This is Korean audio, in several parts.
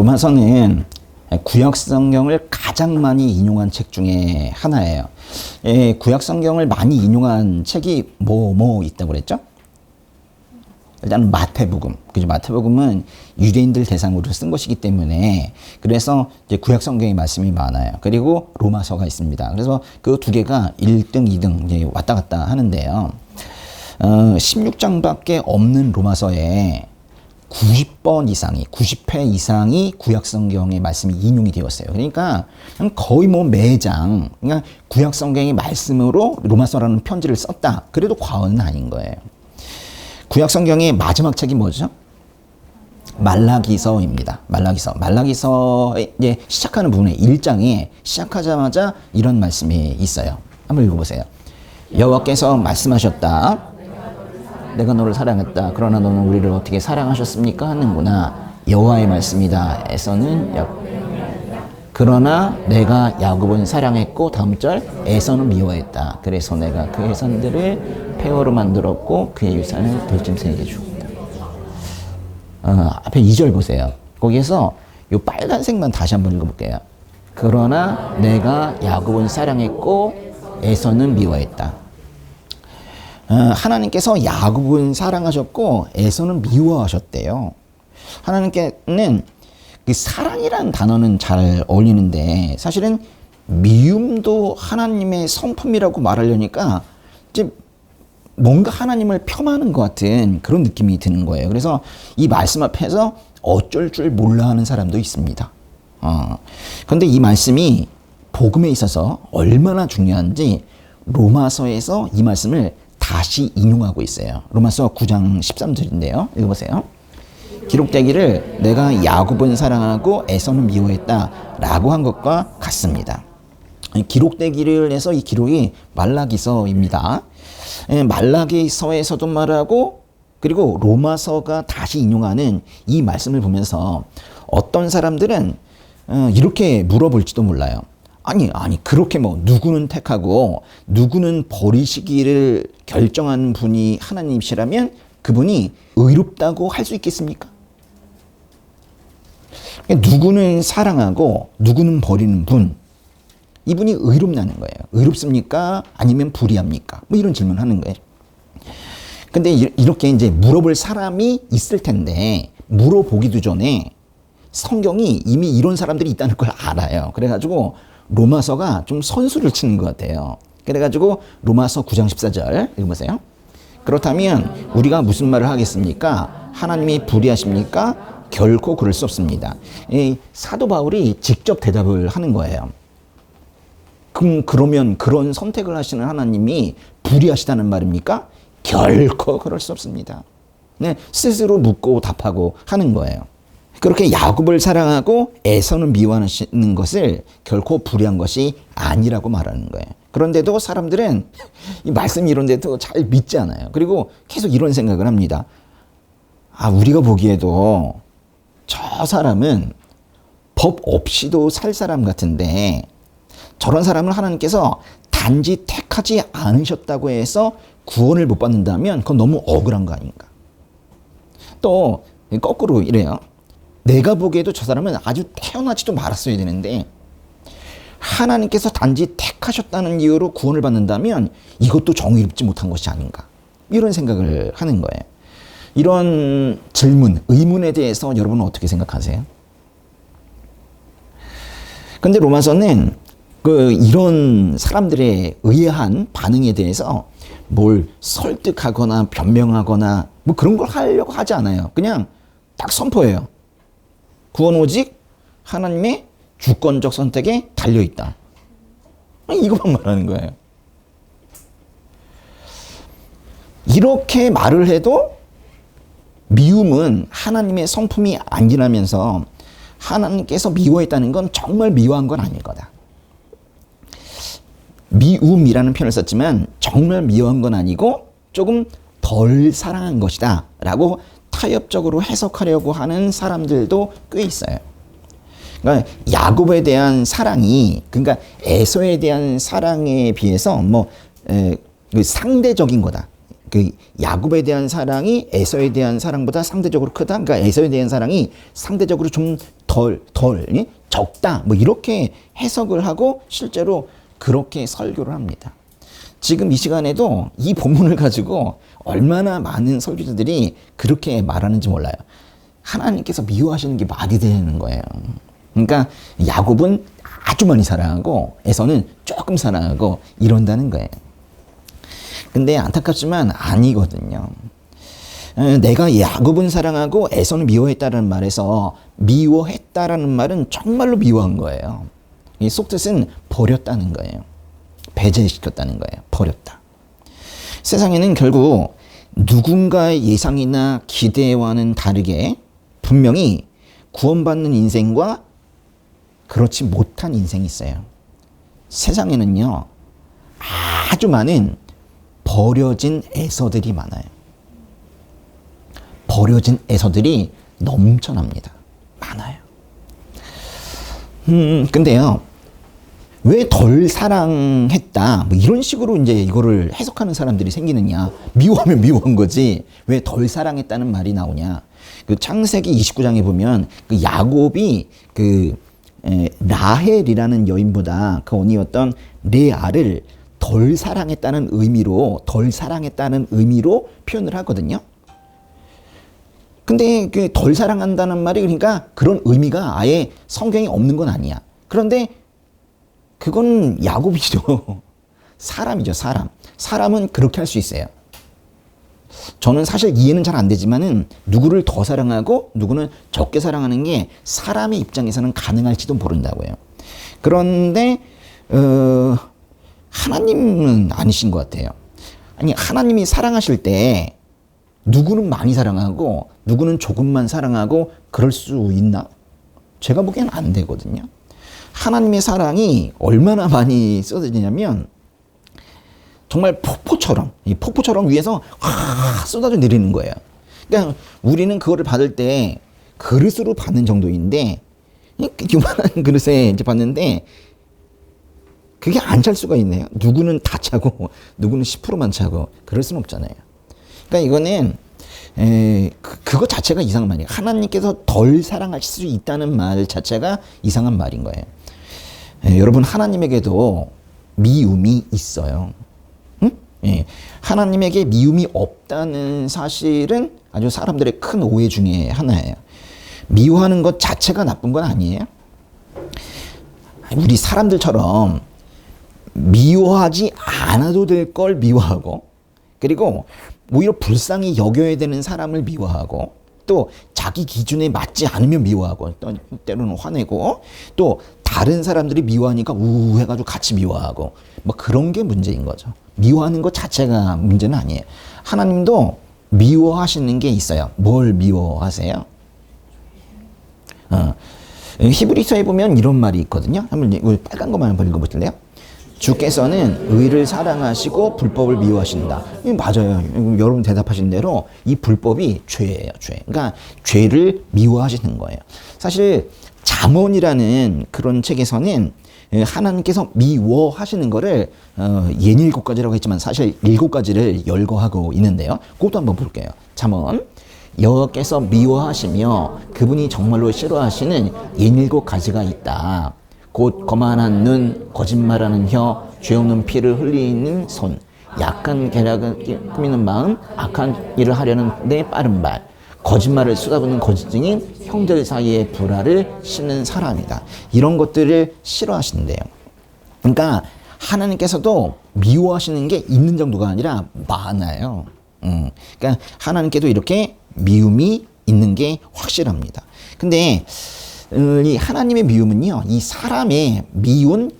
로마서는 구약 성경을 가장 많이 인용한 책 중에 하나예요. 구약 성경을 많이 인용한 책이 뭐 있다고 그랬죠? 일단 마태복음. 그죠? 마태복음은 유대인들 대상으로 쓴 것이기 때문에 그래서 이제 구약 성경의 말씀이 많아요. 그리고 로마서가 있습니다. 그래서 그 두 개가 1등, 2등 이제 왔다 갔다 하는데요. 16장밖에 없는 로마서에 90번 이상이, 90회 이상이 구약 성경의 말씀이 인용이 되었어요. 그러니까 거의 뭐 매장, 그러니까 구약 성경의 말씀으로 로마서라는 편지를 썼다. 그래도 과언은 아닌 거예요. 구약 성경의 마지막 책이 뭐죠? 말라기서입니다. 말라기서 이제 시작하는 부분에 1장에 시작하자마자 이런 말씀이 있어요. 한번 읽어보세요. 여호와께서 말씀하셨다. 내가 너를 사랑했다. 그러나 너는 우리를 어떻게 사랑하셨습니까? 하는구나. 여호와의 말씀이다. 에서는 그러나 내가 야곱은 사랑했고 다음 절 에서는 미워했다. 그래서 내가 그의 선들을 폐허로 만들었고 그의 유산을 들짐승에게 주었다. 앞에 2절 보세요. 거기에서 이 빨간색만 다시 한번 읽어볼게요. 그러나 내가 야곱은 사랑했고 에서는 미워했다. 하나님께서 야곱은 사랑하셨고 에서는 미워하셨대요. 하나님께는 그 사랑이라는 단어는 잘 어울리는데 사실은 미움도 하나님의 성품이라고 말하려니까 이제 뭔가 하나님을 폄하하는 것 같은 그런 느낌이 드는 거예요. 그래서 이 말씀 앞에서 어쩔 줄 몰라 하는 사람도 있습니다. 그런데 이 말씀이 복음에 있어서 얼마나 중요한지 로마서에서 이 말씀을 다시 인용하고 있어요. 로마서 9장 13절인데요. 읽어보세요. 기록되기를 내가 야곱은 사랑하고 에서는 미워했다 라고 한 것과 같습니다. 기록되기를 해서 이 기록이 말라기서입니다. 말라기서에서도 말하고 그리고 로마서가 다시 인용하는 이 말씀을 보면서 어떤 사람들은 이렇게 물어볼지도 몰라요. 아니 그렇게 뭐 누구는 택하고 누구는 버리시기를 결정한 분이 하나님이시라면 그분이 의롭다고 할 수 있겠습니까? 누구는 사랑하고 누구는 버리는 분, 이분이 의롭다는 거예요. 의롭습니까? 아니면 불의합니까? 뭐 이런 질문하는 거예요. 근데 이렇게 이제 물어볼 사람이 있을 텐데 물어보기도 전에 성경이 이미 이런 사람들이 있다는 걸 알아요. 그래가지고 로마서가 좀 선수를 치는 것 같아요. 그래가지고 로마서 9장 14절 읽어보세요. 그렇다면 우리가 무슨 말을 하겠습니까? 하나님이 불의하십니까? 결코 그럴 수 없습니다. 사도 바울이 직접 대답을 하는 거예요. 그러면 그런 선택을 하시는 하나님이 불의하시다는 말입니까? 결코 그럴 수 없습니다. 네, 스스로 묻고 답하고 하는 거예요. 그렇게 야곱을 사랑하고 에서는 미워하시는 것을 결코 불의한 것이 아니라고 말하는 거예요. 그런데도 사람들은 이 말씀 이런데도 잘 믿지 않아요. 그리고 계속 이런 생각을 합니다. 우리가 보기에도 저 사람은 법 없이도 살 사람 같은데 저런 사람을 하나님께서 단지 택하지 않으셨다고 해서 구원을 못 받는다면 그건 너무 억울한 거 아닌가. 또 거꾸로 이래요. 내가 보기에도 저 사람은 아주 태어나지도 말았어야 되는데 하나님께서 단지 택하셨다는 이유로 구원을 받는다면 이것도 정의롭지 못한 것이 아닌가. 이런 생각을 하는 거예요. 이런 질문, 의문에 대해서 여러분은 어떻게 생각하세요? 근데 로마서는 이런 사람들의 의아한 반응에 대해서 뭘 설득하거나 변명하거나 뭐 그런 걸 하려고 하지 않아요. 그냥 딱 선포해요. 구원 오직 하나님의 주권적 선택에 달려있다. 이것만 말하는 거예요. 이렇게 말을 해도 미움은 하나님의 성품이 아니라면서 하나님께서 미워했다는 건 정말 미워한 건 아닐 거다. 미움이라는 표현을 썼지만 정말 미워한 건 아니고 조금 덜 사랑한 것이다 라고 타협적으로 해석하려고 하는 사람들도 꽤 있어요. 그러니까 야곱에 대한 사랑이, 그러니까 에서에 대한 사랑에 비해서 상대적인 거다. 그 야곱에 대한 사랑이 에서에 대한 사랑보다 상대적으로 크다. 그러니까 에서에 대한 사랑이 상대적으로 좀 덜 적다. 뭐 이렇게 해석을 하고 실제로 그렇게 설교를 합니다. 지금 이 시간에도 이 본문을 가지고 얼마나 많은 설교자들이 그렇게 말하는지 몰라요. 하나님께서 미워하시는 게 말이 되는 거예요. 그러니까 야곱은 아주 많이 사랑하고 에서는 조금 사랑하고 이런다는 거예요. 근데 안타깝지만 아니거든요. 내가 야곱은 사랑하고 에서는 미워했다라는 말에서 미워했다라는 말은 정말로 미워한 거예요. 이 속뜻은 버렸다는 거예요. 배제시켰다는 거예요. 버렸다. 세상에는 결국 누군가의 예상이나 기대와는 다르게 분명히 구원받는 인생과 그렇지 못한 인생이 있어요. 세상에는요, 아주 많은 버려진 에서들이 많아요. 버려진 에서들이 넘쳐납니다. 많아요. 근데요, 왜 덜 사랑했다, 뭐 이런 식으로 이제 이거를 해석하는 사람들이 생기느냐. 미워하면 미워한 거지. 왜 덜 사랑했다는 말이 나오냐. 그 창세기 29장에 보면 그 야곱이 그 라헬이라는 여인보다 그 언니였던 레아를 덜 사랑했다는 의미로 표현을 하거든요. 근데 그 덜 사랑한다는 말이 그러니까 그런 의미가 아예 성경에 없는 건 아니야. 그런데 그건 야곱이죠. 사람이죠, 사람. 사람은 그렇게 할 수 있어요. 저는 사실 이해는 잘 안 되지만은 누구를 더 사랑하고 누구는 적게 사랑하는 게 사람의 입장에서는 가능할지도 모른다고요. 그런데 하나님은 아니신 것 같아요. 아니, 하나님이 사랑하실 때 누구는 많이 사랑하고 누구는 조금만 사랑하고 그럴 수 있나? 제가 보기엔 안 되거든요. 하나님의 사랑이 얼마나 많이 쏟아지냐면 정말 폭포처럼, 이 폭포처럼 위에서 확 쏟아져 내리는 거예요. 그러니까 우리는 그거를 받을 때 그릇으로 받는 정도인데, 요만한 그릇에 이제 받는데 그게 안 찰 수가 있네요. 누구는 다 차고 누구는 10%만 차고 그럴 수는 없잖아요. 그러니까 이거는 그거 자체가 이상한 말이에요. 하나님께서 덜 사랑하실 수 있다는 말 자체가 이상한 말인 거예요. 여러분, 하나님에게도 미움이 있어요. 응? 하나님에게 미움이 없다는 사실은 아주 사람들의 큰 오해 중에 하나예요. 미워하는 것 자체가 나쁜 건 아니에요. 우리 사람들처럼 미워하지 않아도 될 걸 미워하고, 그리고 오히려 불쌍히 여겨야 되는 사람을 미워하고, 또 자기 기준에 맞지 않으면 미워하고, 또 때로는 화내고, 또 다른 사람들이 미워하니까 우우 해가지고 같이 미워하고, 뭐 그런 게 문제인 거죠. 미워하는 것 자체가 문제는 아니에요. 하나님도 미워하시는 게 있어요. 뭘 미워하세요? 히브리서에 보면 이런 말이 있거든요. 한번 빨간 것만 한번 읽어보실래요? 주께서는 의를 사랑하시고 불법을 미워하신다. 맞아요. 여러분 대답하신 대로 이 불법이 죄예요, 죄. 그러니까 죄를 미워하시는 거예요. 사실 잠언이라는 그런 책에서는 하나님께서 미워하시는 거를 67가지라고 했지만 사실 7가지를 열거하고 있는데요. 그것도 한번 볼게요. 잠언. 여호와께서 미워하시며 그분이 정말로 싫어하시는 67가지가 있다. 곧 거만한 눈, 거짓말하는 혀, 죄 없는 피를 흘리는 손, 약한 계략을 꾸미는 마음, 악한 일을 하려는 내 빠른 발, 거짓말을 쏟아붓는 거짓 증인, 형제들 사이에 불화를 심는 사람이다. 이런 것들을 싫어하신대요. 그러니까 하나님께서도 미워하시는 게 있는 정도가 아니라 많아요. 그러니까 하나님께도 이렇게 미움이 있는 게 확실합니다. 근데 이 하나님의 미움은요, 이 사람의 미운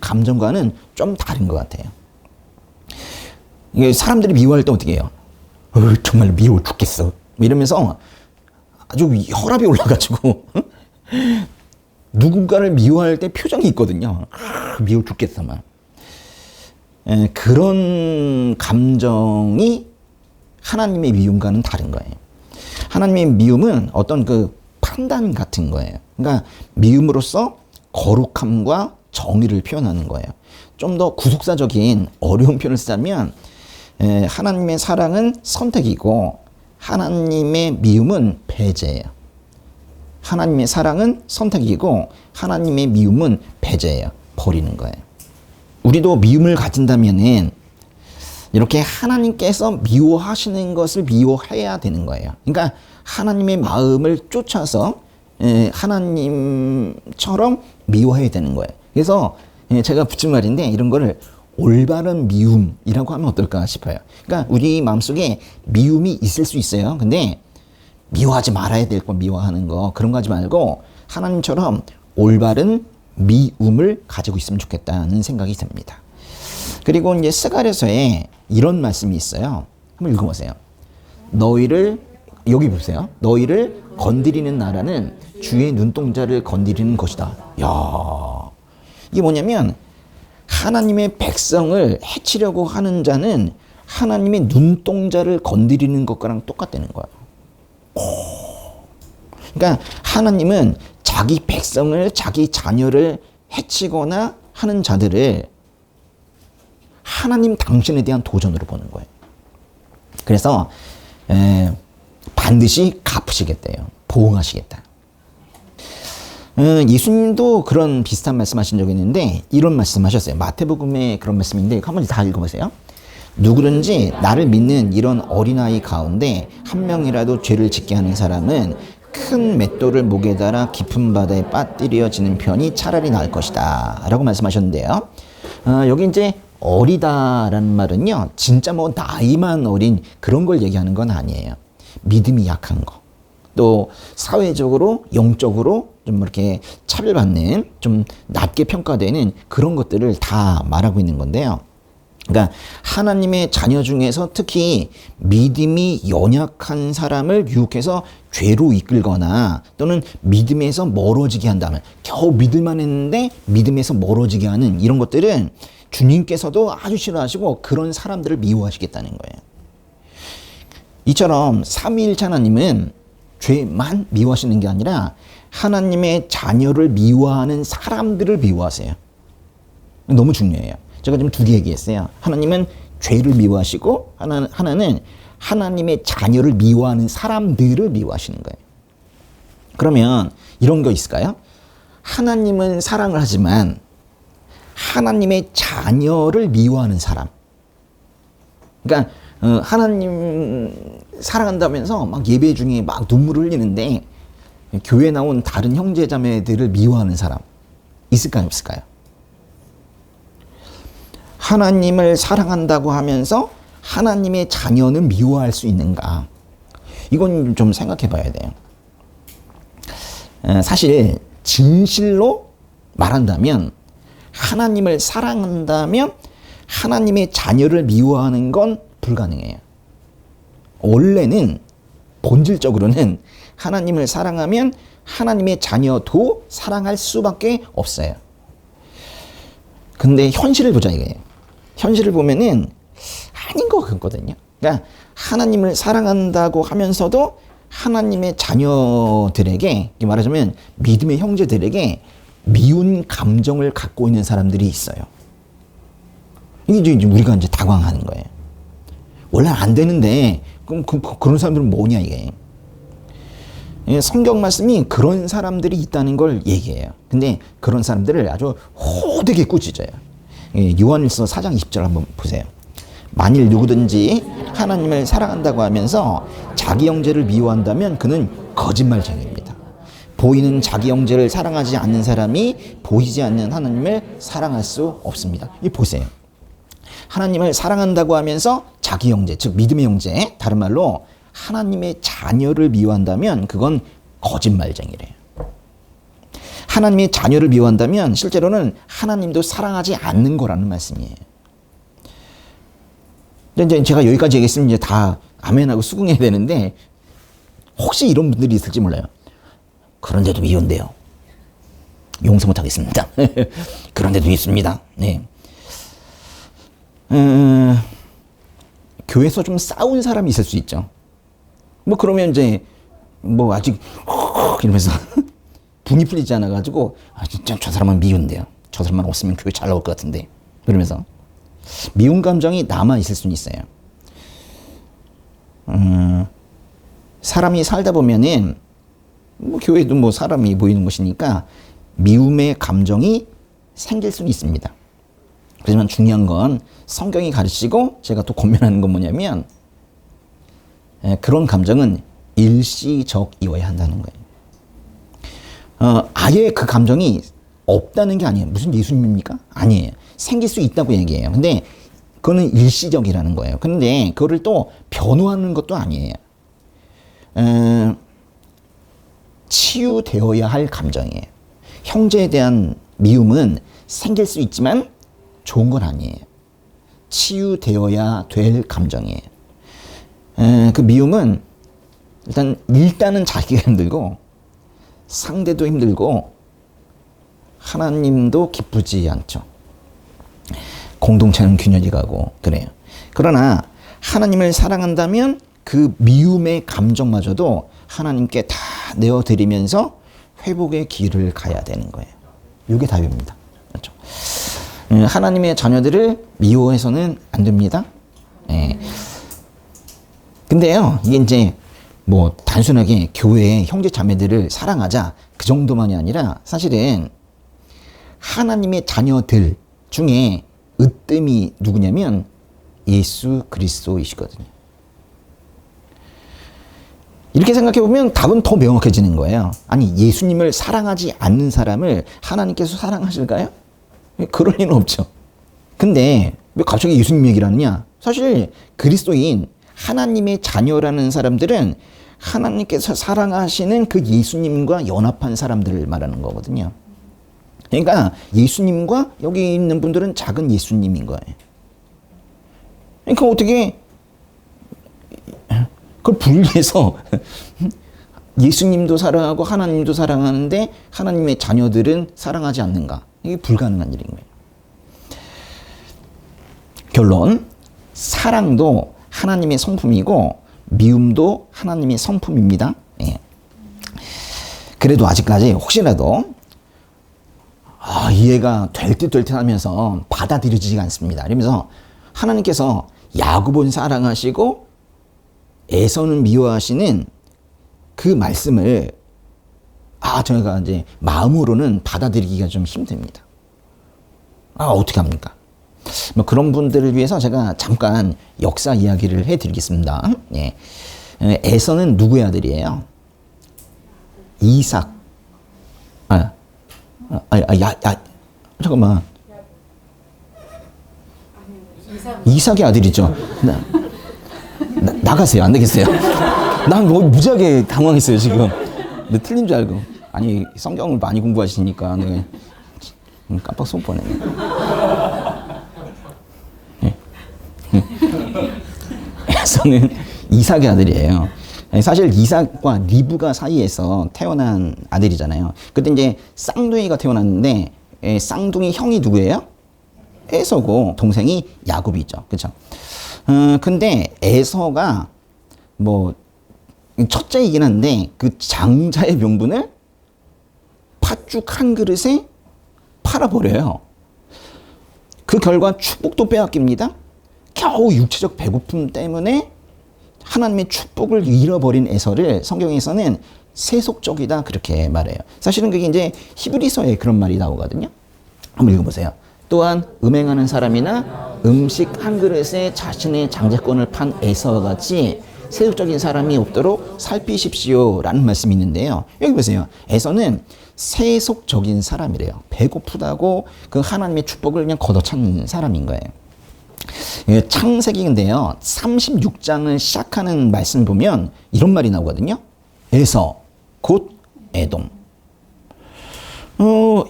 감정과는 좀 다른 것 같아요. 이게 사람들이 미워할 때 어떻게 해요? 정말 미워 죽겠어. 이러면서 아주 혈압이 올라가지고 누군가를 미워할 때 표정이 있거든요. 미워 죽겠어 막. 그런 감정이 하나님의 미움과는 다른 거예요. 하나님의 미움은 어떤 그 판단 같은 거예요. 그러니까 미움으로써 거룩함과 정의를 표현하는 거예요. 좀 더 구속사적인 어려운 표현을 쓰자면 하나님의 사랑은 선택이고 하나님의 미움은 배제예요. 하나님의 사랑은 선택이고 하나님의 미움은 배제예요. 버리는 거예요. 우리도 미움을 가진다면은 이렇게 하나님께서 미워하시는 것을 미워해야 되는 거예요. 그러니까 하나님의 마음을 쫓아서 하나님처럼 미워해야 되는 거예요. 그래서 제가 붙인 말인데 이런 거를 올바른 미움이라고 하면 어떨까 싶어요. 그러니까 우리 마음속에 미움이 있을 수 있어요. 근데 미워하지 말아야 될 거 미워하는 거 그런 거 하지 말고 하나님처럼 올바른 미움을 가지고 있으면 좋겠다는 생각이 듭니다. 그리고 이제 스가랴서에 이런 말씀이 있어요. 한번 읽어보세요. 너희를 여기 보세요. 너희를 건드리는 나라는 주의 눈동자를 건드리는 것이다. 야, 이게 뭐냐면 하나님의 백성을 해치려고 하는 자는 하나님의 눈동자를 건드리는 것과랑 똑같다는 거예요. 그러니까 하나님은 자기 백성을, 자기 자녀를 해치거나 하는 자들을 하나님 당신에 대한 도전으로 보는 거예요. 그래서 반드시 갚으시겠대요. 보응하시겠다. 예수님도 그런 비슷한 말씀하신 적이 있는데 이런 말씀하셨어요. 마태복음에 그런 말씀인데 한번 다 읽어보세요. 누구든지 나를 믿는 이런 어린아이 가운데 한 명이라도 죄를 짓게 하는 사람은 큰 맷돌을 목에 달아 깊은 바다에 빠뜨려지는 편이 차라리 나을 것이다 라고 말씀하셨는데요. 여기 이제 어리다라는 말은요 진짜 뭐 나이만 어린 그런 걸 얘기하는 건 아니에요. 믿음이 약한 거, 또 사회적으로 영적으로 좀 이렇게 차별받는, 좀 낮게 평가되는 그런 것들을 다 말하고 있는 건데요. 그러니까 하나님의 자녀 중에서 특히 믿음이 연약한 사람을 유혹해서 죄로 이끌거나 또는 믿음에서 멀어지게 한다면, 겨우 믿을만 했는데 믿음에서 멀어지게 하는 이런 것들은 주님께서도 아주 싫어하시고 그런 사람들을 미워하시겠다는 거예요. 이처럼 삼위일체 하나님은 죄만 미워하시는 게 아니라 하나님의 자녀를 미워하는 사람들을 미워하세요. 너무 중요해요. 제가 지금 두 개 얘기했어요. 하나님은 죄를 미워하시고 하나는 하나님의 자녀를 미워하는 사람들을 미워하시는 거예요. 그러면 이런 거 있을까요? 하나님은 사랑을 하지만 하나님의 자녀를 미워하는 사람. 그러니까 하나님 사랑한다면서 막 예배 중에 막 눈물을 흘리는데 교회 나온 다른 형제 자매들을 미워하는 사람 있을까요, 없을까요? 하나님을 사랑한다고 하면서 하나님의 자녀는 미워할 수 있는가? 이건 좀 생각해 봐야 돼요. 사실 진실로 말한다면 하나님을 사랑한다면 하나님의 자녀를 미워하는 건 불가능해요. 원래는 본질적으로는 하나님을 사랑하면 하나님의 자녀도 사랑할 수밖에 없어요. 근데 현실을 보자 이거예요. 현실을 보면은 아닌 것 같거든요. 그러니까 하나님을 사랑한다고 하면서도 하나님의 자녀들에게, 말하자면 믿음의 형제들에게 미운 감정을 갖고 있는 사람들이 있어요. 이게 이제 우리가 이제 당황하는 거예요. 원래 안 되는데 그럼 그런 사람들은 뭐냐 이게. 성경 말씀이 그런 사람들이 있다는 걸 얘기해요. 근데 그런 사람들을 아주 호되게 꾸짖어요. 요한일서 4장 20절 한번 보세요. 만일 누구든지 하나님을 사랑한다고 하면서 자기 형제를 미워한다면 그는 거짓말쟁이입니다. 보이는 자기 형제를 사랑하지 않는 사람이 보이지 않는 하나님을 사랑할 수 없습니다. 이 보세요. 하나님을 사랑한다고 하면서 자기 형제, 즉 믿음의 형제, 다른 말로 하나님의 자녀를 미워한다면 그건 거짓말쟁이래요. 하나님의 자녀를 미워한다면 실제로는 하나님도 사랑하지 않는 거라는 말씀이에요. 이제 제가 여기까지 얘기했으면 이제 다 아멘하고 수긍해야 되는데 혹시 이런 분들이 있을지 몰라요. 그런데도 미운데요. 용서 못하겠습니다. 그런데도 있습니다. 네. 교회에서 좀 싸운 사람이 있을 수 있죠. 뭐 그러면 이제 뭐 아직 이러면서 분이 풀리지 않아가지고 진짜 저 사람은 미운데요. 저 사람만 없으면 교회 잘 나올 것 같은데 그러면서 미운 감정이 남아 있을 수는 있어요. 사람이 살다 보면은 뭐 교회도 뭐 사람이 모이는 곳이니까 미움의 감정이 생길 수는 있습니다. 하지만 중요한 건 성경이 가르치고 제가 또 권면하는 건 뭐냐면 그런 감정은 일시적이어야 한다는 거예요. 아예 그 감정이 없다는 게 아니에요. 무슨 예수님입니까? 아니에요. 생길 수 있다고 얘기해요. 근데 그거는 일시적이라는 거예요. 근데 그거를 또 변호하는 것도 아니에요. 치유되어야 할 감정이에요. 형제에 대한 미움은 생길 수 있지만 좋은 건 아니에요. 치유되어야 될 감정이에요. 그 미움은 일단은 자기가 힘들고 상대도 힘들고 하나님도 기쁘지 않죠. 공동체는 균열이 가고 그래요. 그러나 하나님을 사랑한다면 그 미움의 감정마저도 하나님께 다 내어드리면서 회복의 길을 가야 되는 거예요. 이게 답입니다. 그렇죠? 하나님의 자녀들을 미워해서는 안 됩니다. 근데요, 이게 이제 뭐 단순하게 교회의 형제 자매들을 사랑하자 그 정도만이 아니라 사실은 하나님의 자녀들 중에 으뜸이 누구냐면 예수 그리스도이시거든요. 이렇게 생각해 보면 답은 더 명확해지는 거예요. 아니, 예수님을 사랑하지 않는 사람을 하나님께서 사랑하실까요? 그럴 리는 없죠. 근데 왜 갑자기 예수님 얘기를 하느냐? 사실 그리스도인 하나님의 자녀라는 사람들은 하나님께서 사랑하시는 그 예수님과 연합한 사람들을 말하는 거거든요. 그러니까 예수님과 여기 있는 분들은 작은 예수님인 거예요. 그러니까 어떻게 그걸 분리해서 예수님도 사랑하고 하나님도 사랑하는데 하나님의 자녀들은 사랑하지 않는가? 이게 불가능한 일인 거예요. 결론, 사랑도 하나님의 성품이고 미움도 하나님의 성품입니다. 예. 그래도 아직까지 혹시라도 이해가 될 듯 될 듯 하면서 받아들여지지가 않습니다. 이러면서 하나님께서 야곱은 사랑하시고 에서는 미워하시는 그 말씀을 저희가 이제 마음으로는 받아들이기가 좀 힘듭니다. 어떻게 합니까? 뭐 그런 분들을 위해서 제가 잠깐 역사 이야기를 해드리겠습니다. 예. 에서는 누구의 아들이에요? 이삭. 잠깐만. 이삭의 아들이죠. 나가세요. 안 되겠어요. 난 뭐 무지하게 당황했어요, 지금. 내 틀린 줄 알고. 아니, 성경을 많이 공부하시니까 내가 깜빡 손 뻔했네. 에서는 이삭의 아들이에요. 사실 이삭과 리브가 사이에서 태어난 아들이잖아요. 그때 이제 쌍둥이가 태어났는데 쌍둥이 형이 누구예요? 에서고 동생이 야곱이죠. 그렇죠? 근데 에서가 뭐 첫째이긴 한데 그 장자의 명분을 팥죽 한 그릇에 팔아버려요. 그 결과 축복도 빼앗깁니다. 겨우 육체적 배고픔 때문에 하나님의 축복을 잃어버린 에서를 성경에서는 세속적이다 그렇게 말해요. 사실은 그게 이제 히브리서에 그런 말이 나오거든요. 한번 읽어보세요. 또한 음행하는 사람이나 음식 한 그릇에 자신의 장자권을 판 에서와 같이 세속적인 사람이 없도록 살피십시오 라는 말씀이 있는데요. 여기 보세요. 에서는 세속적인 사람이래요. 배고프다고 그 하나님의 축복을 그냥 걷어찬 사람인 거예요. 창세기인데요. 36장을 시작하는 말씀 보면 이런 말이 나오거든요. 에서 곧 에돔.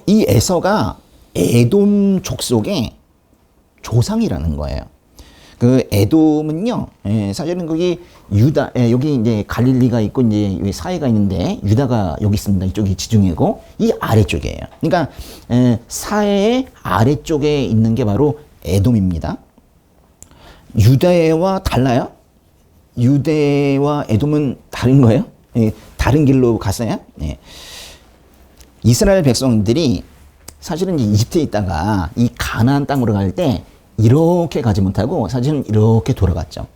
이 에서가 에돔 족속의 조상이라는 거예요. 그 에돔은요, 사실은 거기 유다, 여기 이제 갈릴리가 있고 이제 여기 사해가 있는데 유다가 여기 있습니다. 이쪽이 지중해고 이 아래쪽이에요. 그러니까 사해의 아래쪽에 있는 게 바로 에돔입니다. 유대와 달라요? 유대와 에돔은 다른 거예요? 다른 길로 갔어요? 이스라엘 백성들이 사실은 이집트에 있다가 이 가나안 땅으로 갈 때 이렇게 가지 못하고 사실은 이렇게 돌아갔죠.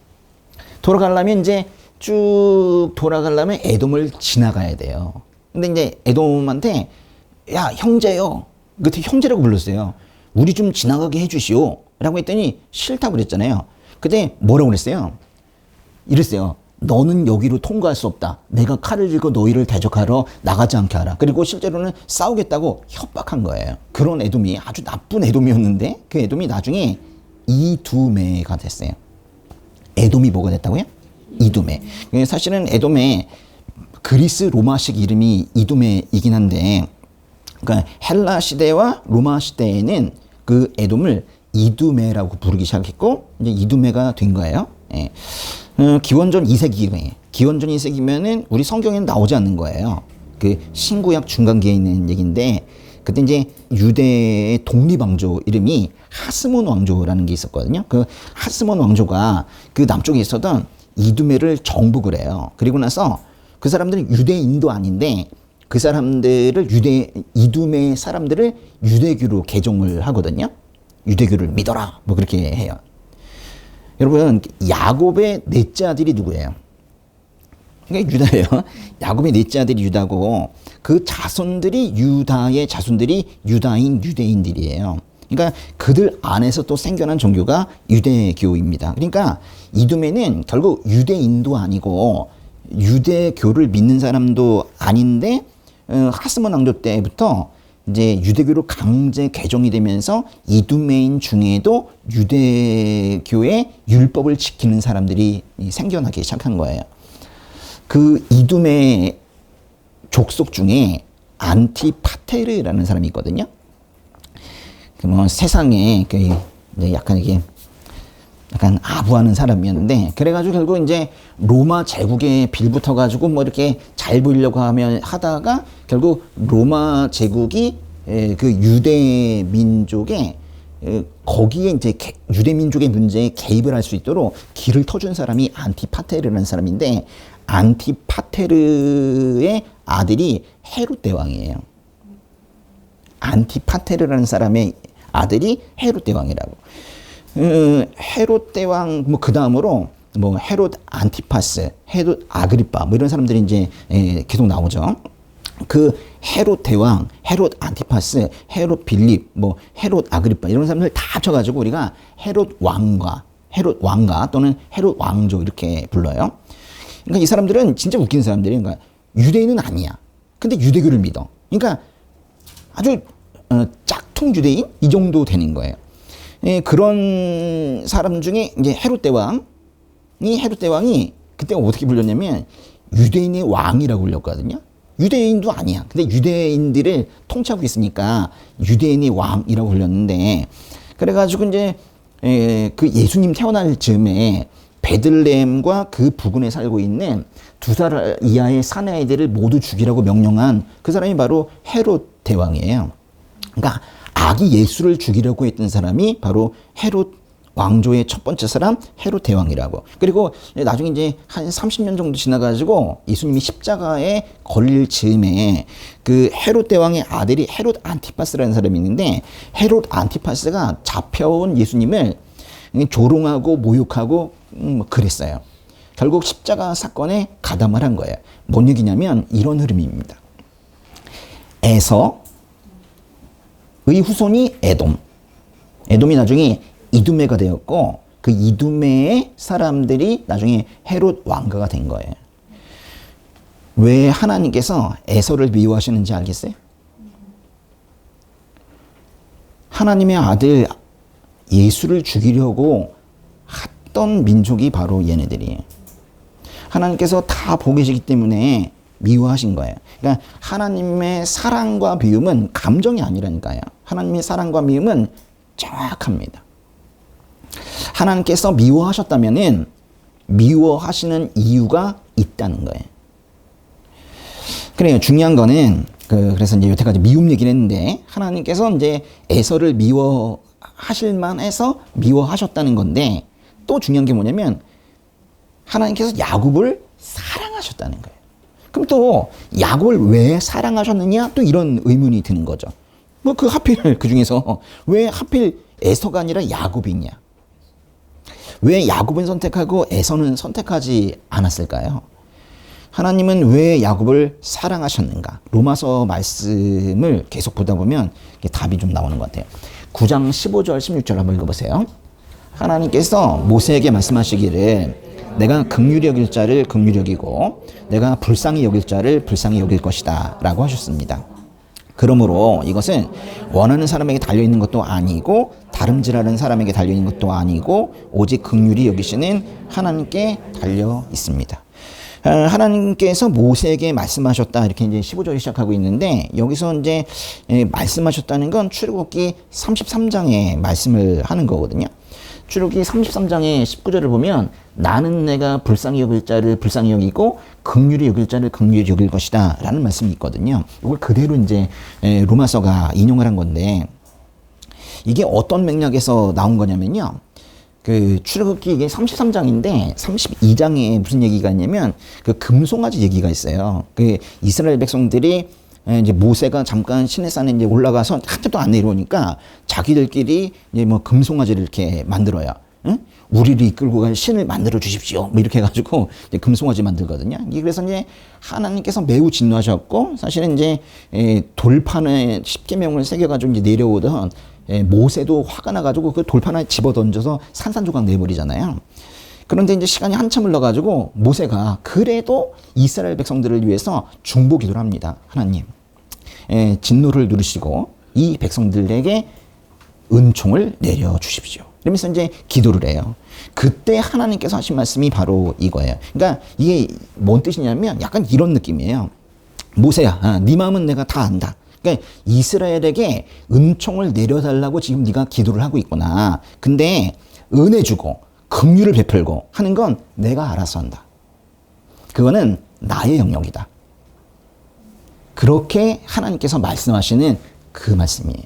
돌아가려면 이제 쭉 돌아가려면 에돔을 지나가야 돼요. 근데 이제 에돔한테 야 형제요. 그때 형제라고 불렀어요. 우리 좀 지나가게 해주시오. 라고 했더니 싫다고 그랬잖아요. 그때 뭐라고 그랬어요? 이랬어요. 너는 여기로 통과할 수 없다. 내가 칼을 들고 너희를 대적하러 나가지 않게 하라. 그리고 실제로는 싸우겠다고 협박한 거예요. 그런 에돔이 아주 나쁜 에돔이었는데 그 에돔이 나중에 이두메가 됐어요. 에돔이 뭐가 됐다고요? 이두메. 사실은 에돔의 그리스 로마식 이름이 이두메이긴 한데 그러니까 헬라 시대와 로마 시대에는 그 에돔을 이두메라고 부르기 시작했고 이제 이두메가 된 거예요. 예. 기원전 2세기에 기원전 2세기면은 우리 성경에는 나오지 않는 거예요. 그 신구약 중간기에 있는 얘기인데 그때 이제 유대의 독립왕조 이름이 하스몬 왕조라는 게 있었거든요. 그 하스몬 왕조가 그 남쪽에 있었던 이두메를 정복을 해요. 그리고 나서 그 사람들은 유대인도 아닌데 그 사람들을 이두메 사람들을 유대교로 개종을 하거든요. 유대교를 믿어라 뭐 그렇게 해요. 여러분 야곱의 넷째 아들이 누구예요? 그러니까 유다예요. 야곱의 넷째 아들이 유다고 그 자손들이 유다의 자손들이 유대인들이에요. 그러니까 그들 안에서 또 생겨난 종교가 유대교입니다. 그러니까 이두메는 결국 유대인도 아니고 유대교를 믿는 사람도 아닌데 하스몬 왕조 때부터 이제 유대교로 강제 개종이 되면서 이두메인 중에도 유대교의 율법을 지키는 사람들이 생겨나기 시작한 거예요. 그 이두메 족속 중에 안티파테르라는 사람이 있거든요. 뭐 세상에 약간 이게 약간 아부하는 사람이었는데 그래가지고 결국 이제 로마 제국에 빌붙어가지고 뭐 이렇게 잘 보이려고 하다가 결국 로마 제국이 그 유대 민족의 거기에 이제 유대 민족의 문제에 개입을 할 수 있도록 길을 터준 사람이 안티파테르라는 사람인데 안티파테르의 아들이 헤롯 대왕이에요. 안티파테르라는 사람의 아들이 헤롯 대왕이라고. 헤롯 대왕 뭐 그 다음으로 뭐 헤롯 안티파스, 헤롯 아그리파 뭐 이런 사람들이 이제 계속 나오죠. 그 헤롯 대왕, 헤롯 안티파스, 헤롯 빌립, 뭐 헤롯 아그리파 이런 사람들 다 합쳐가지고 우리가 헤롯 왕가 또는 헤롯 왕조 이렇게 불러요. 그러니까 이 사람들은 진짜 웃긴 사람들이 그러니까 유대인은 아니야. 근데 유대교를 믿어. 그러니까 아주 짝퉁 유대인 이 정도 되는 거예요. 그런 사람 중에 이제 헤롯 대왕이 그때 어떻게 불렸냐면 유대인의 왕이라고 불렸거든요. 유대인도 아니야. 근데 유대인들을 통치하고 있으니까 유대인의 왕이라고 불렸는데 그래가지고 이제 그 예수님 태어날 즈음에 베들레헴과 그 부근에 살고 있는 2살 이하의 사내아이들을 모두 죽이라고 명령한 그 사람이 바로 헤롯 대왕이에요. 그러니까 아기 예수를 죽이려고 했던 사람이 바로 헤롯 왕조의 첫 번째 사람 헤롯 대왕이라고. 그리고 나중에 이제 한 30년 정도 지나가지고 예수님이 십자가에 걸릴 즈음에 그 헤롯 대왕의 아들이 헤롯 안티파스라는 사람이 있는데 헤롯 안티파스가 잡혀온 예수님을 조롱하고 모욕하고 그랬어요. 결국 십자가 사건에 가담을 한 거예요. 뭔 얘기냐면 이런 흐름입니다. 에서의 후손이 에돔이 나중에 이두메가 되었고 그 이두메의 사람들이 나중에 헤롯 왕가가 된 거예요. 왜 하나님께서 에서를 미워하시는지 알겠어요? 하나님의 아들 예수를 죽이려고 했던 민족이 바로 얘네들이에요. 하나님께서 다 보고 계시기 때문에 미워하신 거예요. 그러니까 하나님의 사랑과 미움은 감정이 아니라니까요. 하나님의 사랑과 미움은 정확합니다. 하나님께서 미워하셨다면은 미워하시는 이유가 있다는 거예요. 그래요. 중요한 거는 그래서 이제 여태까지 미움 얘기를 했는데 하나님께서 이제 에서를 미워하실 만해서 미워하셨다는 건데 또 중요한 게 뭐냐면 하나님께서 야곱을 사랑하셨다는 거예요. 그럼 또 야곱을 왜 사랑하셨느냐 또 이런 의문이 드는 거죠. 뭐 하필 그 중에서 왜 하필 에서가 아니라 야곱이냐? 왜 야곱은 선택하고 에서는 선택하지 않았을까요? 하나님은 왜 야곱을 사랑하셨는가? 로마서 말씀을 계속 보다 보면 답이 좀 나오는 것 같아요. 9장 15절 16절 한번 읽어보세요. 하나님께서 모세에게 말씀하시기를 내가 긍휼히 여길 자를 긍휼히 여기고 내가 불쌍히 여길 자를 불쌍히 여길 것이다 라고 하셨습니다. 그러므로 이것은 원하는 사람에게 달려있는 것도 아니고 다름질하는 사람에게 달려있는 것도 아니고 오직 긍휼히 여기시는 하나님께 달려 있습니다. 하나님께서 모세에게 말씀하셨다 이렇게 이제 15절이 시작하고 있는데 여기서 이제 말씀하셨다는 건 출애굽기 33장에 말씀을 하는 거거든요. 출애굽기 33장의 19절을 보면 나는 내가 불쌍히 여길 자를 불쌍히 여기고 긍휼히 여길 자를 긍휼히 여길 것이다 라는 말씀이 있거든요. 이걸 그대로 이제 로마서가 인용을 한 건데 이게 어떤 맥락에서 나온 거냐면요. 그 출애굽기 이게 33장인데 32장에 무슨 얘기가 있냐면 그 금송아지 얘기가 있어요. 그 이스라엘 백성들이 이제 모세가 잠깐 시내산에 이제 올라가서 한참도 안 내려오니까 자기들끼리 이제 뭐 금송아지를 이렇게 만들어요. 응? 우리를 이끌고 갈 신을 만들어 주십시오. 뭐 이렇게 해가지고 이제 금송아지 만들거든요. 그래서 이제 하나님께서 매우 진노하셨고 사실은 이제 돌판에 십계명을 새겨가지고 이제 내려오던 모세도 화가 나가지고 그 돌판에 집어 던져서 산산조각 내버리잖아요. 그런데 이제 시간이 한참 흘러가지고 모세가 그래도 이스라엘 백성들을 위해서 중보 기도를 합니다. 하나님, 진노를 누르시고 이 백성들에게 은총을 내려 주십시오. 이러면서 이제 기도를 해요. 그때 하나님께서 하신 말씀이 바로 이거예요. 그러니까 이게 뭔 뜻이냐면 약간 이런 느낌이에요. 모세야, 네 마음은 내가 다 안다. 그러니까 이스라엘에게 은총을 내려달라고 지금 네가 기도를 하고 있구나. 근데 은혜 주고 긍휼을 베풀고 하는 건 내가 알아서 한다. 그거는 나의 영역이다. 그렇게 하나님께서 말씀하시는 그 말씀이에요.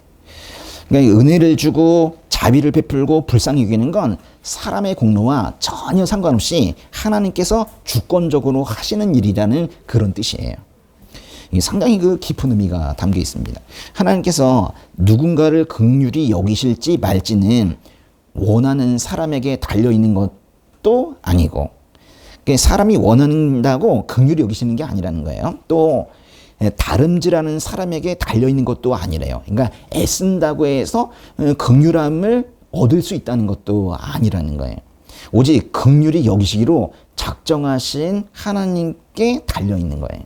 그러니까 은혜를 주고 자비를 베풀고 불쌍히 여기는 건 사람의 공로와 전혀 상관없이 하나님께서 주권적으로 하시는 일이라는 그런 뜻이에요. 상당히 그 깊은 의미가 담겨 있습니다. 하나님께서 누군가를 긍휼히 여기실지 말지는 원하는 사람에게 달려있는 것도 아니고 사람이 원한다고 긍휼히 여기시는 게 아니라는 거예요. 또 다름질하는 사람에게 달려있는 것도 아니래요. 그러니까 애쓴다고 해서 긍휼함을 얻을 수 있다는 것도 아니라는 거예요. 오직 긍휼히 여기시기로 작정하신 하나님께 달려있는 거예요.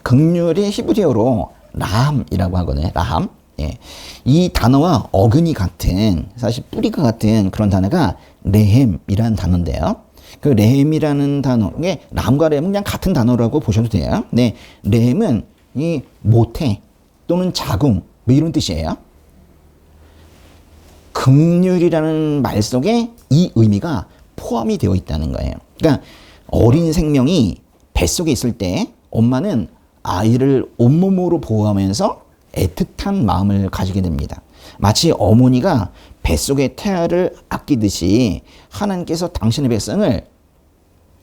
긍휼이 히브리어로 라함이라고 하거든요. 라함. 예. 이 단어와 어근이 같은, 사실 뿌리가 같은 그런 단어가 레헴이라는 단어인데요. 그 레헴이라는 단어, 이게 람과 레헴은 그냥 같은 단어라고 보셔도 돼요. 네, 레헴은 이 모태 또는 자궁 뭐 이런 뜻이에요. 긍휼이라는 말 속에 이 의미가 포함이 되어 있다는 거예요. 그러니까 어린 생명이 뱃속에 있을 때 엄마는 아이를 온몸으로 보호하면서 애틋한 마음을 가지게 됩니다. 마치 어머니가 뱃속의 태아를 아끼듯이 하나님께서 당신의 백성을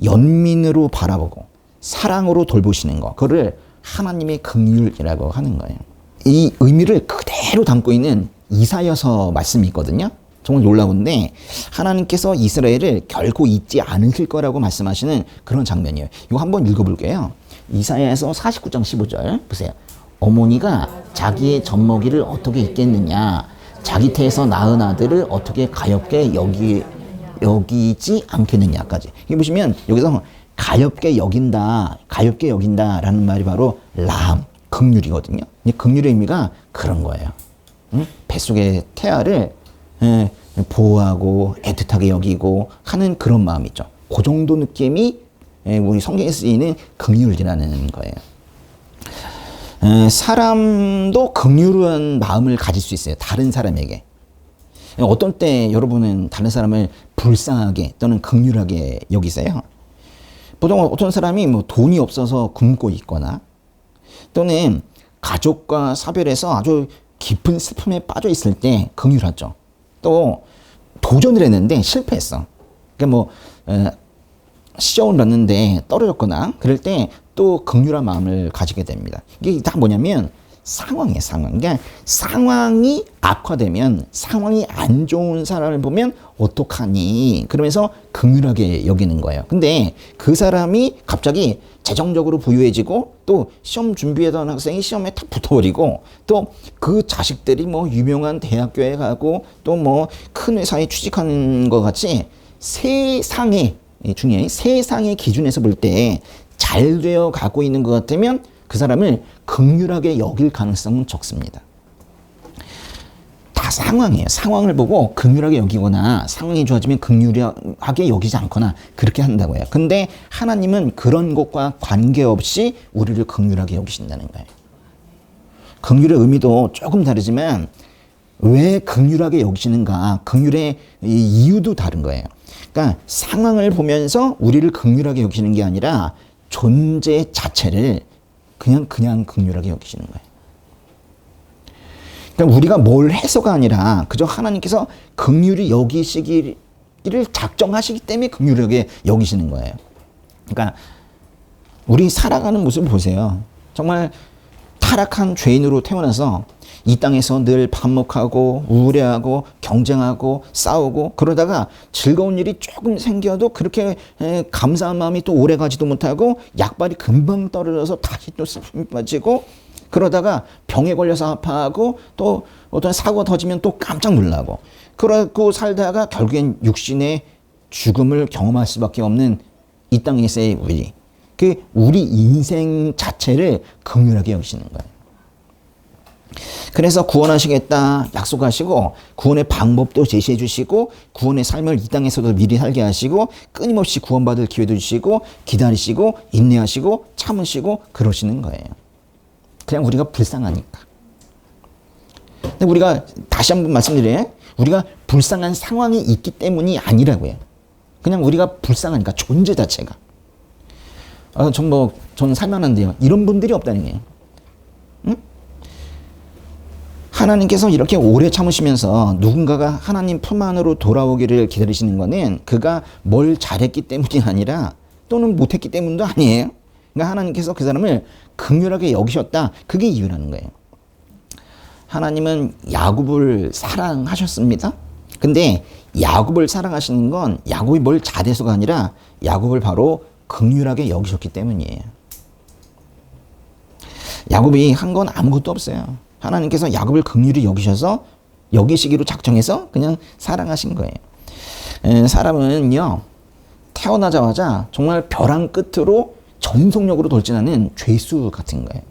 연민으로 바라보고 사랑으로 돌보시는 것, 그거를 하나님의 긍휼이라고 하는 거예요. 이 의미를 그대로 담고 있는 이사야서 말씀이 있거든요. 정말 놀라운데 하나님께서 이스라엘을 결코 잊지 않으실 거라고 말씀하시는 그런 장면이에요. 이거 한번 읽어볼게요. 이사야에서 49장 15절 보세요. 어머니가 자기의 젖먹이를 어떻게 잊겠느냐, 자기 태에서 낳은 아들을 어떻게 가엾게 여기지 않겠느냐까지. 이게 보시면 여기서 가엾게 여긴다라는 말이 바로 라함, 긍휼이거든요. 긍휼의 의미가 그런 거예요. 응? 뱃속의 태아를 보호하고 애틋하게 여기고 하는 그런 마음이죠. 그 정도 느낌이 우리 성경에 쓰이는 긍휼이라는 거예요. 사람도 긍휼한 마음을 가질 수 있어요. 다른 사람에게. 어떤 때 여러분은 다른 사람을 불쌍하게 또는 긍휼하게 여기세요? 보통 어떤 사람이 뭐 돈이 없어서 굶고 있거나 또는 가족과 사별해서 아주 깊은 슬픔에 빠져 있을 때 긍휼하죠. 또 도전을 했는데 실패했어. 그러니까 뭐 시험을 봤는데 떨어졌거나 그럴 때 또 긍휼한 마음을 가지게 됩니다. 이게 다 뭐냐면 상황이에요, 상황. 그러니까 상황이 악화되면, 상황이 안 좋은 사람을 보면 어떡하니? 그러면서 긍휼하게 여기는 거예요. 근데 그 사람이 갑자기 재정적으로 부유해지고 또 시험 준비하던 학생이 시험에 다 붙어버리고 또 그 자식들이 뭐 유명한 대학교에 가고 또 뭐 큰 회사에 취직하는 것 같이 세상의 기준에서 볼 때 잘 되어 가고 있는 것 같으면 그 사람을 긍휼하게 여길 가능성은 적습니다. 다 상황이에요. 상황을 보고 긍휼하게 여기거나 상황이 좋아지면 긍휼하게 여기지 않거나 그렇게 한다고요. 근데 하나님은 그런 것과 관계없이 우리를 긍휼하게 여기신다는 거예요. 긍휼의 의미도 조금 다르지만 왜 긍휼하게 여기시는가, 긍휼의 이유도 다른 거예요. 그러니까 상황을 보면서 우리를 긍휼하게 여기시는 게 아니라 존재 자체를 그냥 긍휼하게 여기시는 거예요. 그러니까 우리가 뭘 해서가 아니라 그저 하나님께서 긍휼히 여기시기를 작정하시기 때문에 긍휼하게 여기시는 거예요. 그러니까 우리 살아가는 모습을 보세요. 정말 타락한 죄인으로 태어나서 이 땅에서 늘 반목하고 우울해하고 경쟁하고 싸우고 그러다가 즐거운 일이 조금 생겨도 그렇게 감사한 마음이 또 오래 가지도 못하고 약발이 금방 떨어져서 다시 또 슬픔이 빠지고 그러다가 병에 걸려서 아파하고 또 어떤 사고가 터지면 또 깜짝 놀라고 그러고 살다가 결국엔 육신의 죽음을 경험할 수밖에 없는 이 땅에서의 우리 인생 자체를 긍휼하게 여기시는 거예요. 그래서 구원하시겠다 약속하시고 구원의 방법도 제시해 주시고 구원의 삶을 이 땅에서도 미리 살게 하시고 끊임없이 구원받을 기회도 주시고 기다리시고 인내하시고 참으시고 그러시는 거예요. 그냥 우리가 불쌍하니까. 근데 우리가 다시 한번 말씀드려요. 우리가 불쌍한 상황이 있기 때문이 아니라고요. 그냥 우리가 불쌍하니까 존재 자체가. 전 살만한데요. 이런 분들이 없다는 거예요. 응? 하나님께서 이렇게 오래 참으시면서 누군가가 하나님 품 안으로 돌아오기를 기다리시는 거는 그가 뭘 잘했기 때문이 아니라 또는 못했기 때문도 아니에요. 그러니까 하나님께서 그 사람을 긍휼하게 여기셨다. 그게 이유라는 거예요. 하나님은 야곱을 사랑하셨습니다. 근데 야곱을 사랑하시는 건 야곱이 뭘 잘해서가 아니라 야곱을 바로 긍휼하게 여기셨기 때문이에요. 야곱이 한 건 아무것도 없어요. 하나님께서 야곱을 긍휼히 여기셔서 여기시기로 작정해서 그냥 사랑하신 거예요. 사람은요 태어나자마자 정말 벼랑 끝으로 전속력으로 돌진하는 죄수 같은 거예요.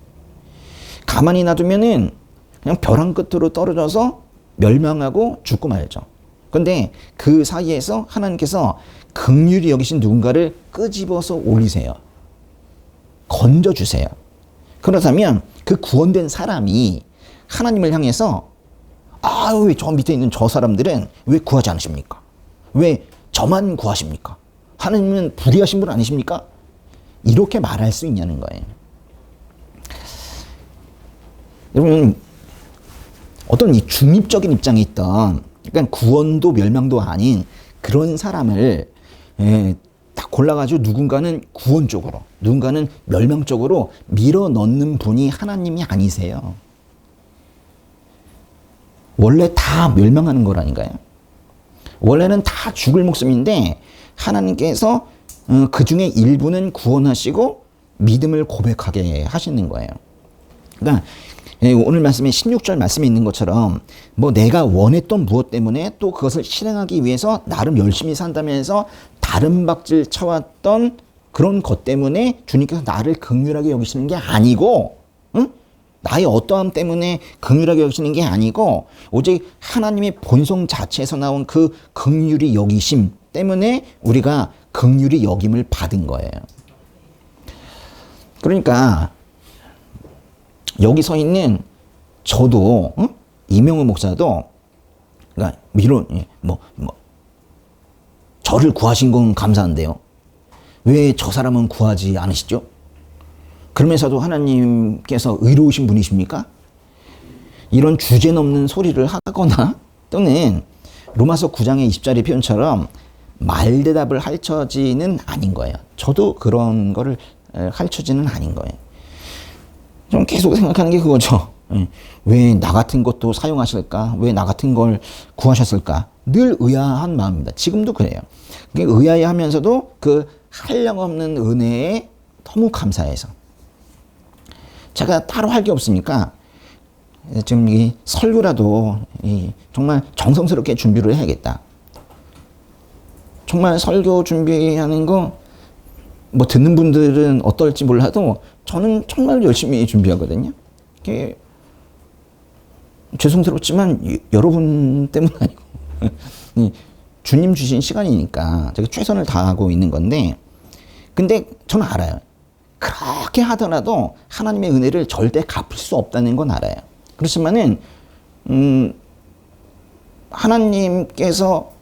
가만히 놔두면은 그냥 벼랑 끝으로 떨어져서 멸망하고 죽고 말죠. 근데 그 사이에서 하나님께서 긍휼히 여기신 누군가를 끄집어서 올리세요. 건져주세요. 그렇다면 그 구원된 사람이 하나님을 향해서 왜 저 밑에 있는 저 사람들은 왜 구하지 않으십니까? 왜 저만 구하십니까? 하나님은 불의하신 분 아니십니까? 이렇게 말할 수 있냐는 거예요. 여러분 어떤 이 중립적인 입장에 있던 그러니까 구원도 멸망도 아닌 그런 사람을 딱 골라가지고 누군가는 구원 쪽으로 누군가는 멸망 쪽으로 밀어넣는 분이 하나님이 아니세요. 원래 다 멸망하는 거라니까요. 원래는 다 죽을 목숨인데 하나님께서 그 중에 일부는 구원하시고 믿음을 고백하게 하시는 거예요. 그러니까 오늘 말씀에 16절 말씀에 있는 것처럼 뭐 내가 원했던 무엇 때문에 또 그것을 실행하기 위해서 나름 열심히 산다면서 다른 박질 쳐왔던 그런 것 때문에 주님께서 나를 긍휼하게 여기시는 게 아니고 나의 어떠함 때문에 긍휼하게 여기시는 게 아니고 오직 하나님의 본성 자체에서 나온 그 긍휼히 여기심 때문에 우리가 긍휼히 여김을 받은 거예요. 그러니까 여기 서 있는 저도 이명우 목사도 그러니까 저를 구하신 건 감사한데요. 왜 저 사람은 구하지 않으시죠? 그러면서도 하나님께서 의로우신 분이십니까? 이런 주제 넘는 소리를 하거나 또는 로마서 9장의 20절의 표현처럼 말대답을 할 처지는 아닌 거예요. 저도 그런 거를 할 처지는 아닌 거예요. 좀 계속 생각하는 게 그거죠. 왜 나 같은 것도 사용하실까? 왜 나 같은 걸 구하셨을까? 늘 의아한 마음입니다. 지금도 그래요. 의아해하면서도 그 한량없는 은혜에 너무 감사해서 제가 따로 할 게 없으니까 지금 이 설교라도 정말 정성스럽게 준비를 해야겠다. 정말 설교 준비하는 거 뭐 듣는 분들은 어떨지 몰라도 저는 정말 열심히 준비하거든요. 이게 죄송스럽지만 여러분 때문 아니고 주님 주신 시간이니까 제가 최선을 다하고 있는 건데, 근데 저는 알아요. 그렇게 하더라도 하나님의 은혜를 절대 갚을 수 없다는 건 알아요. 그렇지만은 하나님께서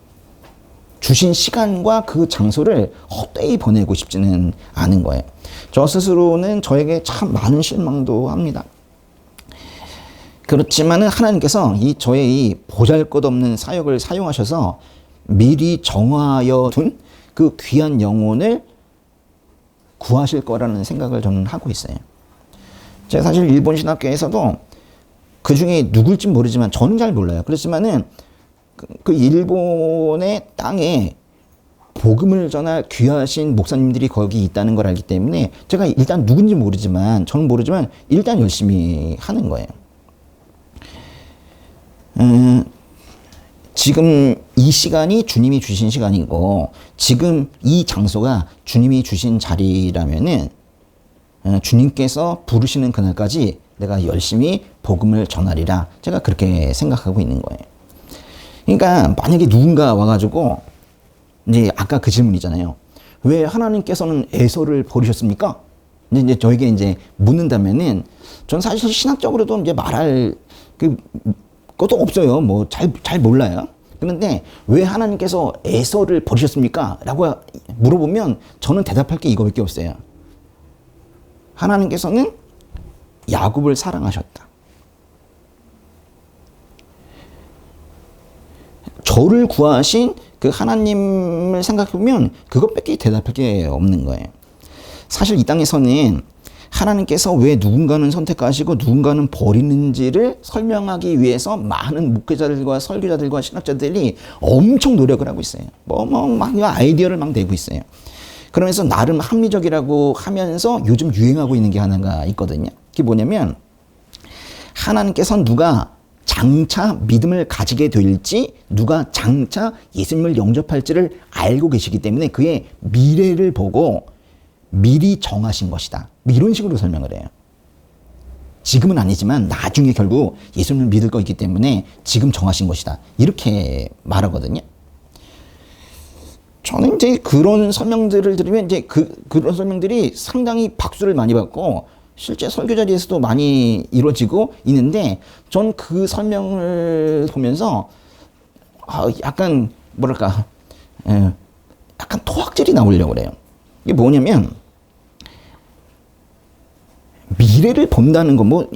주신 시간과 그 장소를 헛되이 보내고 싶지는 않은 거예요. 저 스스로는 저에게 참 많은 실망도 합니다. 그렇지만은 하나님께서 저의 이 보잘것없는 사역을 사용하셔서 미리 정하여 둔 그 귀한 영혼을 구하실 거라는 생각을 저는 하고 있어요. 제가 사실 일본 신학교에서도 그 중에 누굴지 모르지만 저는 잘 몰라요. 그렇지만은 그 일본의 땅에 복음을 전할 귀하신 목사님들이 거기 있다는 걸 알기 때문에 제가 일단 누군지 모르지만, 저는 모르지만 일단 열심히 하는 거예요. 지금 이 시간이 주님이 주신 시간이고 지금 이 장소가 주님이 주신 자리라면은 주님께서 부르시는 그날까지 내가 열심히 복음을 전하리라, 제가 그렇게 생각하고 있는 거예요. 그러니까 만약에 누군가 와가지고 이제 아까 그 질문이잖아요. 왜 하나님께서는 에서를 버리셨습니까? 이제 저에게 이제 묻는다면은 전 사실 신학적으로도 이제 말할 것도 없어요. 뭐 잘 몰라요. 그런데 왜 하나님께서 에서를 버리셨습니까? 라고 물어보면 저는 대답할 게 이거밖에 없어요. 하나님께서는 야곱을 사랑하셨다. 저를 구하신 그 하나님을 생각해보면 그것밖에 대답할 게 없는 거예요. 사실 이 땅에서는 하나님께서 왜 누군가는 선택하시고 누군가는 버리는지를 설명하기 위해서 많은 목회자들과 설교자들과 신학자들이 엄청 노력을 하고 있어요. 막 아이디어를 막 내고 있어요. 그러면서 나름 합리적이라고 하면서 요즘 유행하고 있는 게 하나가 있거든요. 그게 뭐냐면 하나님께서는 누가 장차 믿음을 가지게 될지, 누가 장차 예수님을 영접할지를 알고 계시기 때문에 그의 미래를 보고 미리 정하신 것이다. 이런 식으로 설명을 해요. 지금은 아니지만 나중에 결국 예수님을 믿을 거기 때문에 지금 정하신 것이다. 이렇게 말하거든요. 저는 이제 그런 설명들을 들으면 이제 그런 설명들이 상당히 박수를 많이 받고 실제 설교 자리에서도 많이 이루어지고 있는데, 전 그 설명을 보면서 약간 뭐랄까 약간 토학질이 나오려고 그래요. 이게 뭐냐면 미래를 본다는 건 뭐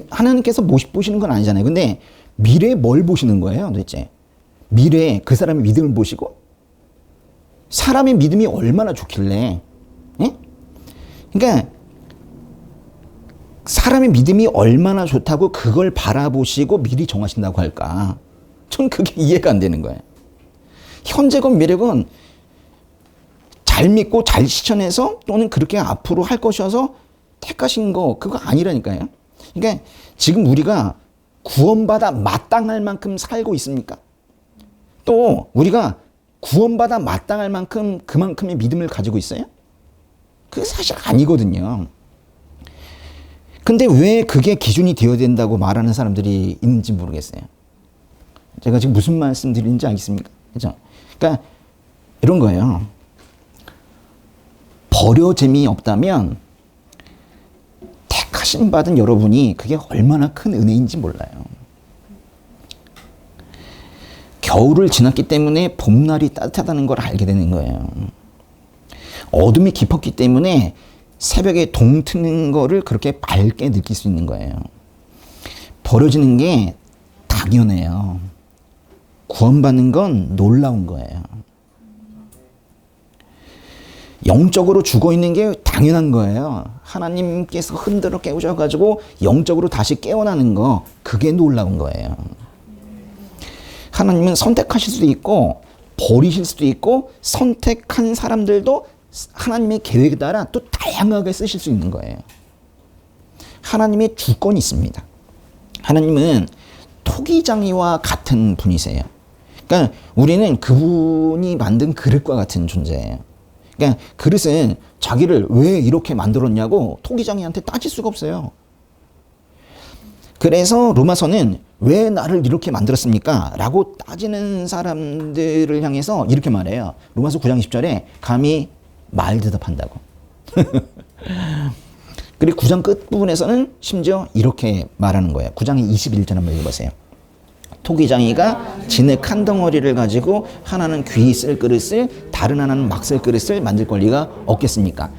하나님께서 보시는 건 아니잖아요. 근데 미래에 뭘 보시는 거예요 도대체? 미래에 그 사람의 믿음을 보시고, 사람의 믿음이 얼마나 좋길래, 예? 그러니까 사람의 믿음이 얼마나 좋다고 그걸 바라보시고 미리 정하신다고 할까? 전 그게 이해가 안 되는 거예요. 현재건 미래건 잘 믿고 잘 실천해서 또는 그렇게 앞으로 할 것이어서 택하신 거, 그거 아니라니까요. 그러니까 지금 우리가 구원받아 마땅할 만큼 살고 있습니까? 또 우리가 구원받아 마땅할 만큼 그만큼의 믿음을 가지고 있어요? 그게 사실 아니거든요. 근데 왜 그게 기준이 되어야 된다고 말하는 사람들이 있는지 모르겠어요. 제가 지금 무슨 말씀 드리는지 알겠습니까? 그죠? 그러니까 이런 거예요. 버려짐이 없다면 택하심 받은 여러분이 그게 얼마나 큰 은혜인지 몰라요. 겨울을 지났기 때문에 봄날이 따뜻하다는 걸 알게 되는 거예요. 어둠이 깊었기 때문에 새벽에 동 트는 거를 그렇게 밝게 느낄 수 있는 거예요. 버려지는 게 당연해요. 구원받는 건 놀라운 거예요. 영적으로 죽어 있는 게 당연한 거예요. 하나님께서 흔들어 깨우셔가지고 영적으로 다시 깨어나는 거, 그게 놀라운 거예요. 하나님은 선택하실 수도 있고 버리실 수도 있고 선택한 사람들도 하나님의 계획에 따라 또 다양하게 쓰실 수 있는 거예요. 하나님의 주권이 있습니다. 하나님은 토기장이와 같은 분이세요. 그러니까 우리는 그분이 만든 그릇과 같은 존재예요. 그러니까 그릇은 자기를 왜 이렇게 만들었냐고 토기장이한테 따질 수가 없어요. 그래서 로마서는 왜 나를 이렇게 만들었습니까? 라고 따지는 사람들을 향해서 이렇게 말해요. 로마서 9장 10절에 감히 말 대답한다고. 그리고 9장 끝부분에서는 심지어 이렇게 말하는 거예요. 9장 21절 한번 읽어보세요. 토기장이가 진흙 한 덩어리를 가지고 하나는 귀 쓸 그릇을 다른 하나는 막 쓸 그릇을 만들 권리가 없겠습니까?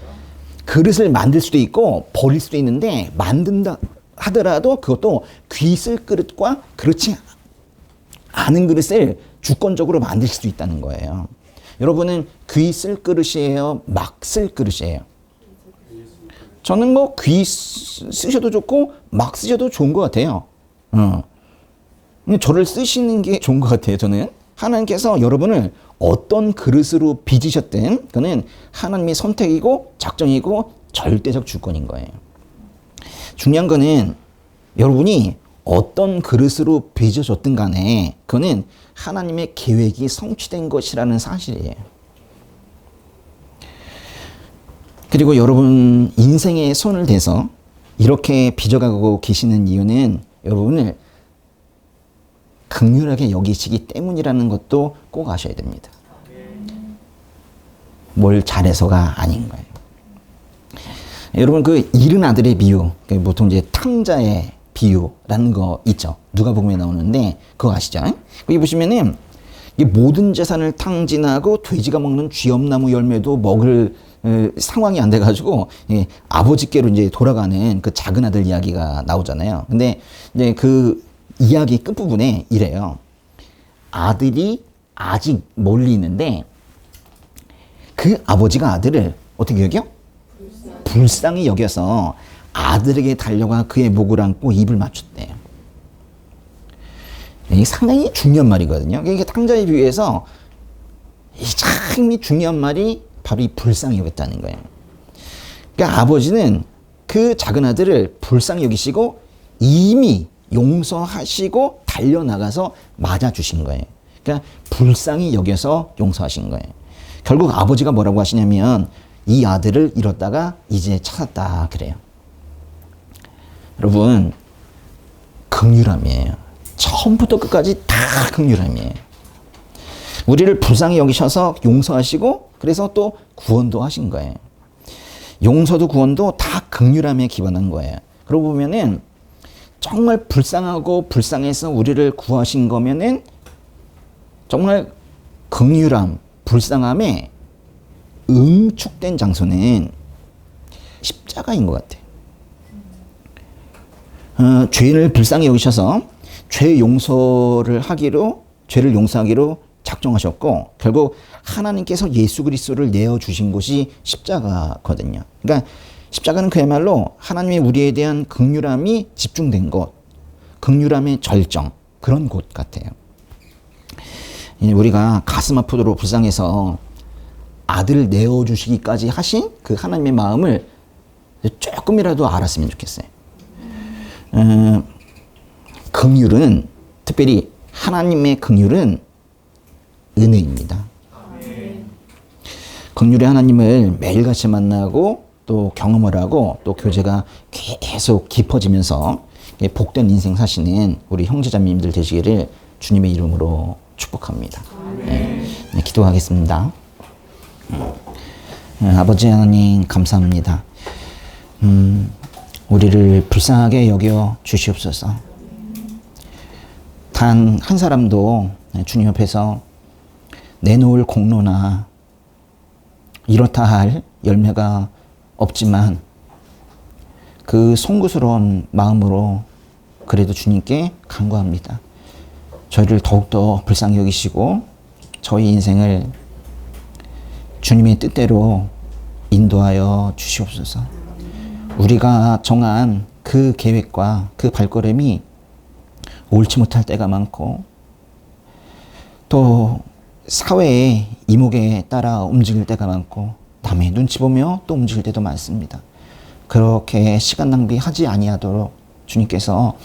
그릇을 만들 수도 있고 버릴 수도 있는데 만든다 하더라도 그것도 귀 쓸 그릇과 그렇지 않은 그릇을 주권적으로 만들 수도 있다는 거예요. 여러분은 귀 쓸 그릇이에요? 막 쓸 그릇이에요? 저는 뭐 귀 쓰셔도 좋고 막 쓰셔도 좋은 것 같아요. 저를 쓰시는 게 좋은 것 같아요. 저는 하나님께서 여러분을 어떤 그릇으로 빚으셨든 그는 하나님의 선택이고 작정이고 절대적 주권인 거예요. 중요한 거는 여러분이 어떤 그릇으로 빚어졌든 간에 그거는 하나님의 계획이 성취된 것이라는 사실이에요. 그리고 여러분 인생에 손을 대서 이렇게 빚어가고 계시는 이유는 여러분을 긍휼하게 여기시기 때문이라는 것도 꼭 아셔야 됩니다. 뭘 잘해서가 아닌 거예요. 여러분 그 잃은 아들의 비유, 보통 이제 탕자의 비유라는 거 있죠. 누가복음에 나오는데 그거 아시죠? 거기 보시면은 모든 재산을 탕진하고 돼지가 먹는 쥐엄나무 열매도 먹을 상황이 안 돼가지고 아버지께로 이제 돌아가는 그 작은 아들 이야기가 나오잖아요. 근데 이제 그 이야기 끝부분에 이래요. 아들이 아직 멀리 있는데 그 아버지가 아들을 어떻게 여겨? 불쌍히 여겨서 아들에게 달려가 그의 목을 안고 입을 맞췄대요. 이게 상당히 중요한 말이거든요. 이게 탕자에 비유해서 참 중요한 말이 바로 이 불쌍히 여겼다는 거예요. 그러니까 아버지는 그 작은 아들을 불쌍히 여기시고 이미 용서하시고 달려나가서 맞아주신 거예요. 그러니까 불쌍히 여겨서 용서하신 거예요. 결국 아버지가 뭐라고 하시냐면 이 아들을 잃었다가 이제 찾았다 그래요. 여러분 긍휼함이에요. 처음부터 끝까지 다 긍휼함이에요. 우리를 불쌍히 여기셔서 용서하시고 그래서 또 구원도 하신 거예요. 용서도 구원도 다 긍휼함에 기반한 거예요. 그러고 보면은 정말 불쌍하고 불쌍해서 우리를 구하신 거면은 정말 긍휼함, 불쌍함에 응축된 장소는 십자가인 것 같아요. 죄를 불쌍히 여기셔서 죄 용서를 하기로, 죄를 용서하기로 작정하셨고 결국 하나님께서 예수 그리스도를 내어주신 곳이 십자가거든요. 그러니까 십자가는 그야말로 하나님의 우리에 대한 긍휼함이 집중된 곳, 긍휼함의 절정, 그런 곳 같아요. 우리가 가슴 아프도록 불쌍해서 아들을 내어주시기까지 하신 그 하나님의 마음을 조금이라도 알았으면 좋겠어요. 긍휼은, 특별히 하나님의 긍휼은 은혜입니다. 긍휼의 하나님을 매일같이 만나고 또 경험을 하고 또 교제가 계속 깊어지면서 복된 인생 사시는 우리 형제자매님들 되시기를 주님의 이름으로 축복합니다. 네, 기도하겠습니다. 아버지 하나님 감사합니다. 우리를 불쌍하게 여겨 주시옵소서. 단 한 사람도 주님 앞에서 내놓을 공로나 이렇다 할 열매가 없지만 그 송구스러운 마음으로 그래도 주님께 간구합니다. 저희를 더욱더 불쌍히 여기시고 저희 인생을 주님의 뜻대로 인도하여 주시옵소서. 우리가 정한 그 계획과 그 발걸음이 옳지 못할 때가 많고 또 사회의 이목에 따라 움직일 때가 많고 남의 눈치 보며 또 움직일 때도 많습니다. 그렇게 시간 낭비하지 아니하도록 주님께서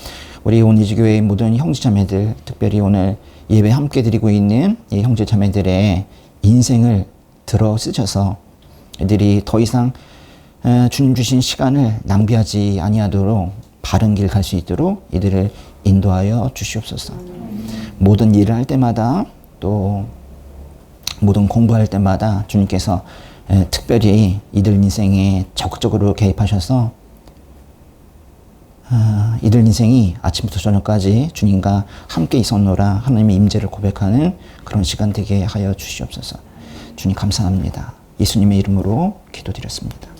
우리 온리즈교회의 모든 형제자매들, 특별히 오늘 예배 함께 드리고 있는 이 형제자매들의 인생을 들어 쓰셔서 이들이 더 이상 주님 주신 시간을 낭비하지 아니하도록 바른 길 갈 수 있도록 이들을 인도하여 주시옵소서. 모든 일을 할 때마다 또 모든 공부할 때마다 주님께서 특별히 이들 인생에 적극적으로 개입하셔서 이들 인생이 아침부터 저녁까지 주님과 함께 있었노라 하나님의 임재를 고백하는 그런 시간 되게 하여 주시옵소서. 주님 감사합니다. 예수님의 이름으로 기도드렸습니다.